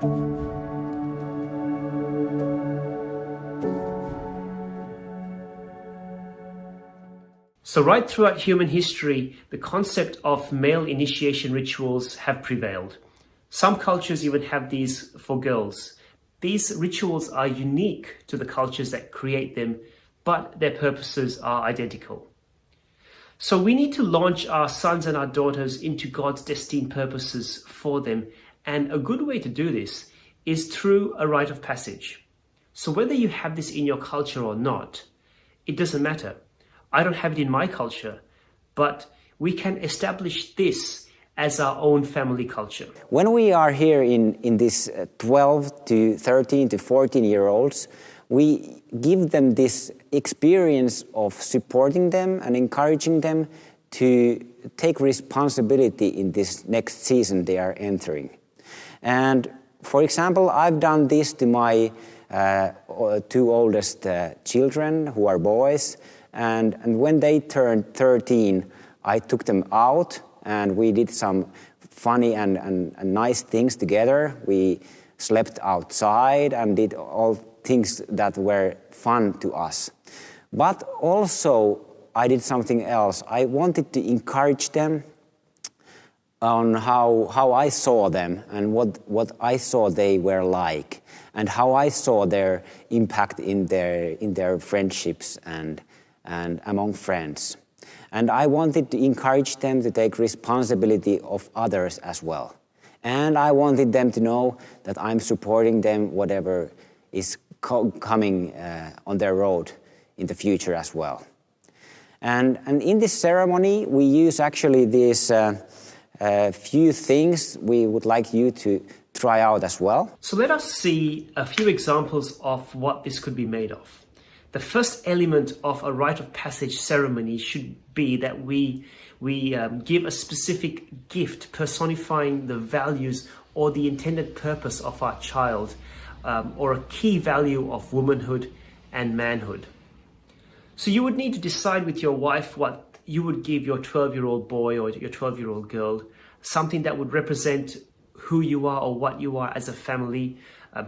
So right throughout human history, the concept of male initiation rituals have prevailed. Some cultures even have these for girls. These rituals are unique to the cultures that create them, but their purposes are identical. So we need to launch our sons and our daughters into God's destined purposes for them. And a good way to do this is through a rite of passage. So whether you have this in your culture or not, it doesn't matter. I don't have it in my culture, but we can establish this as our own family culture. When we are here in this 12 to 13 to 14-year-olds, we give them this experience of supporting them and encouraging them to take responsibility in this next season they are entering. And for example, I've done this to my two oldest children who are boys. And when they turned 13, I took them out and we did some funny and nice things together. We slept outside and did all things that were fun to us. But also, I did something else. I wanted to encourage them on how I saw them and what I saw they were like and how I saw their impact in their friendships and among friends. And I wanted to encourage them to take responsibility of others as well. And I wanted them to know that I'm supporting them whatever is coming on their road in the future as well. And in this ceremony, we use actually these few things we would like you to try out as well. So let us see a few examples of what this could be made of. The first element of a rite of passage ceremony should be that we give a specific gift personifying the values or the intended purpose of our child, or a key value of womanhood and manhood. So you would need to decide with your wife what you would give your 12-year-old boy or your 12-year-old girl, something that would represent who you are or what you are as a family,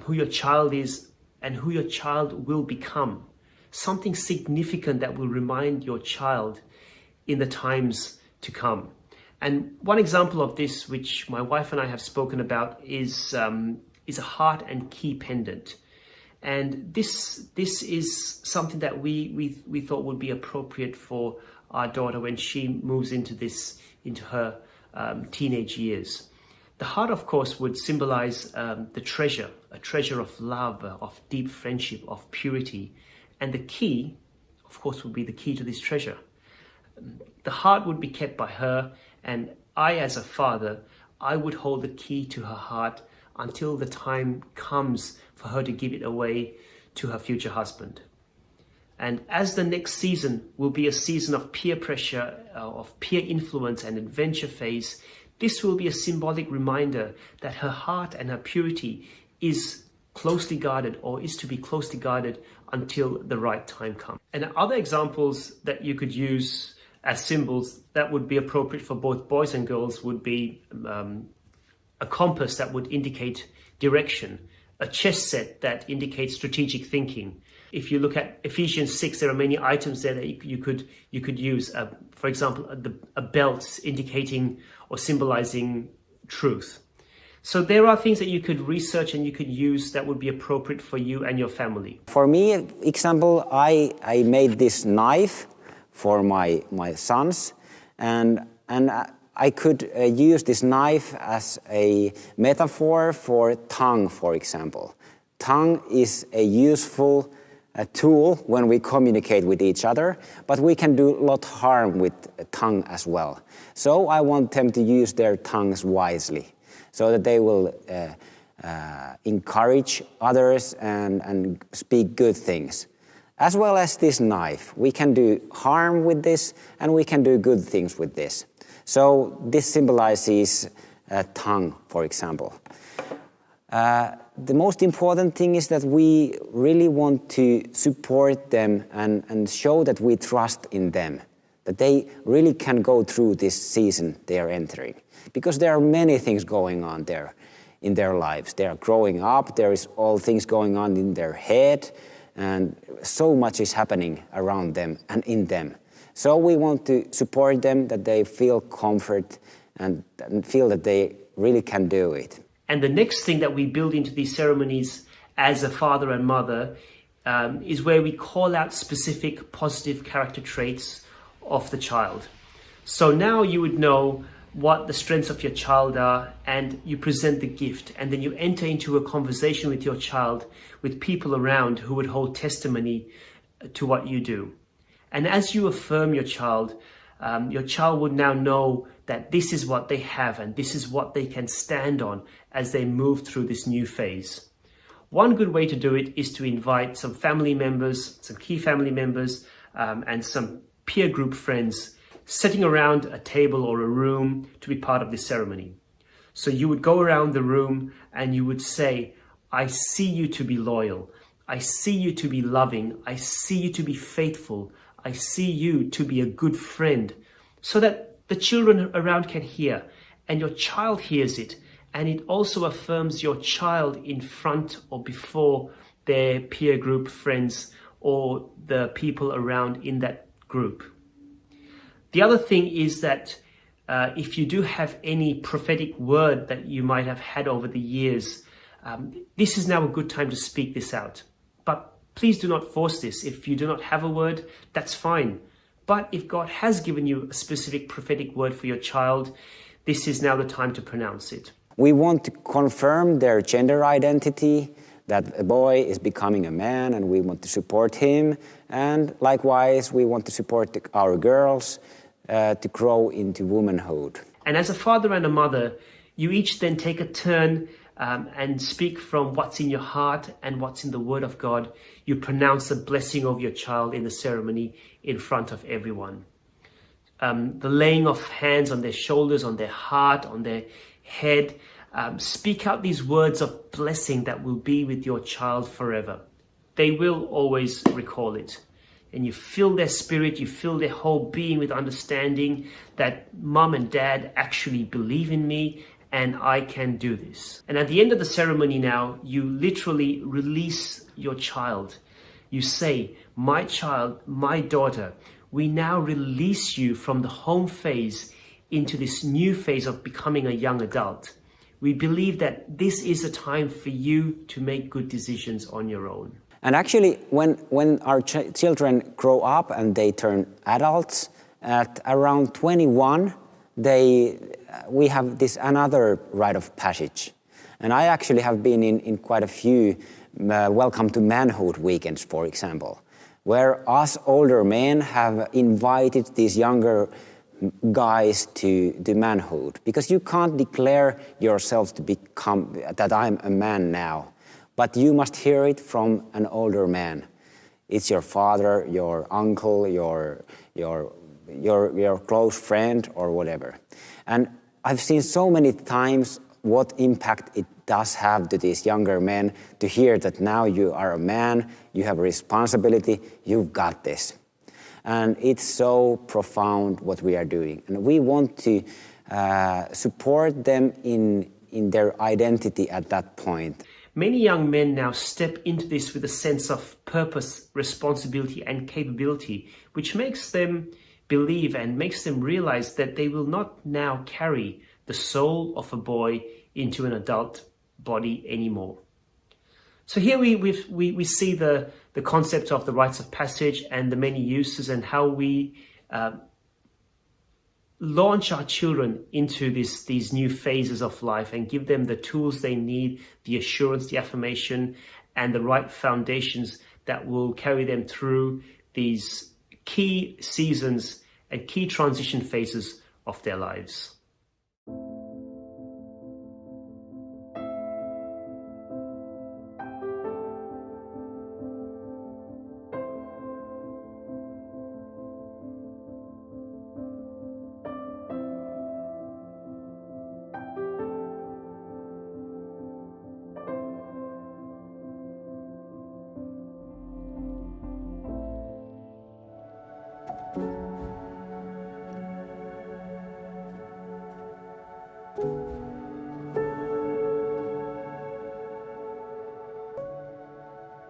who your child is and who your child will become. Something significant that will remind your child in the times to come. And one example of this, which my wife and I have spoken about, is a heart and key pendant. And this is something that we thought would be appropriate for our daughter when she moves into her teenage years. The heart, of course, would symbolize the treasure, a treasure of love, of deep friendship, of purity. And the key, of course, would be the key to this treasure. The heart would be kept by her, and I, as a father, I would hold the key to her heart until the time comes for her to give it away to her future husband. And as the next season will be a season of peer pressure, of peer influence and adventure phase, this will be a symbolic reminder that her heart and her purity is closely guarded, or is to be closely guarded until the right time comes. And other examples that you could use as symbols that would be appropriate for both boys and girls would be a compass that would indicate direction, a chess set that indicates strategic thinking. If you look at Ephesians 6, there are many items there that you could use. For example, a belt indicating or symbolizing truth. So there are things that you could research and you could use that would be appropriate for you and your family. For me, example, I made this knife for my sons, and I could use this knife as a metaphor for tongue, for example. Tongue is a useful tool when we communicate with each other, but we can do a lot of harm with tongue as well. So I want them to use their tongues wisely, so that they will encourage others and speak good things. As well as this knife, we can do harm with this and we can do good things with this. So this symbolizes tongue, for example. The most important thing is that we really want to support them and show that we trust in them, that they really can go through this season they are entering. Because there are many things going on there in their lives. They are growing up, there is all things going on in their head, and so much is happening around them and in them. So we want to support them, that they feel comfort and feel that they really can do it. And the next thing that we build into these ceremonies as a father and mother is where we call out specific positive character traits of the child. So now you would know what the strengths of your child are, and you present the gift, and then you enter into a conversation with your child, with people around who would hold testimony to what you do. And as you affirm your child would now know that this is what they have and this is what they can stand on as they move through this new phase. One good way to do it is to invite some family members, some key family members, and some peer group friends sitting around a table or a room to be part of this ceremony. So you would go around the room and you would say, I see you to be loyal. I see you to be loving. I see you to be faithful. I see you to be a good friend, so that the children around can hear and your child hears it. And it also affirms your child in front or before their peer group friends or the people around in that group. The other thing is that if you do have any prophetic word that you might have had over the years, this is now a good time to speak this out. But please do not force this. If you do not have a word, that's fine. But if God has given you a specific prophetic word for your child, this is now the time to pronounce it. We want to confirm their gender identity, that a boy is becoming a man, and we want to support him. And likewise, we want to support our girls to grow into womanhood. And as a father and a mother, you each then take a turn and speak from what's in your heart and what's in the Word of God. You pronounce the blessing of your child in the ceremony in front of everyone. The laying of hands on their shoulders, on their heart, on their head. Speak out these words of blessing that will be with your child forever. They will always recall it. And you fill their spirit, you fill their whole being with understanding that mom and dad actually believe in me and I can do this. And at the end of the ceremony now, you literally release your child. You say, my child, my daughter, we now release you from the home phase into this new phase of becoming a young adult. We believe that this is a time for you to make good decisions on your own. And actually, when our children grow up and they turn adults, at around 21, we have this another rite of passage. And I actually have been in quite a few Welcome to Manhood weekends, for example, where us older men have invited these younger guys to manhood. Because you can't declare yourself to become, that I'm a man now. But you must hear it from an older man. It's your father, your uncle, your close friend, or whatever. And I've seen so many times what impact it does have to these younger men to hear that now you are a man, you have a responsibility, you've got this. And it's so profound what we are doing. And we want to support them in their identity at that point. Many young men now step into this with a sense of purpose, responsibility, and capability, which makes them believe and makes them realize that they will not now carry the soul of a boy into an adult body anymore. So here we see the concept of the rites of passage and the many uses, and how we launch our children into these new phases of life and give them the tools they need, the assurance, the affirmation, and the right foundations that will carry them through these key seasons and key transition phases of their lives.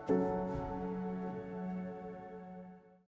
you.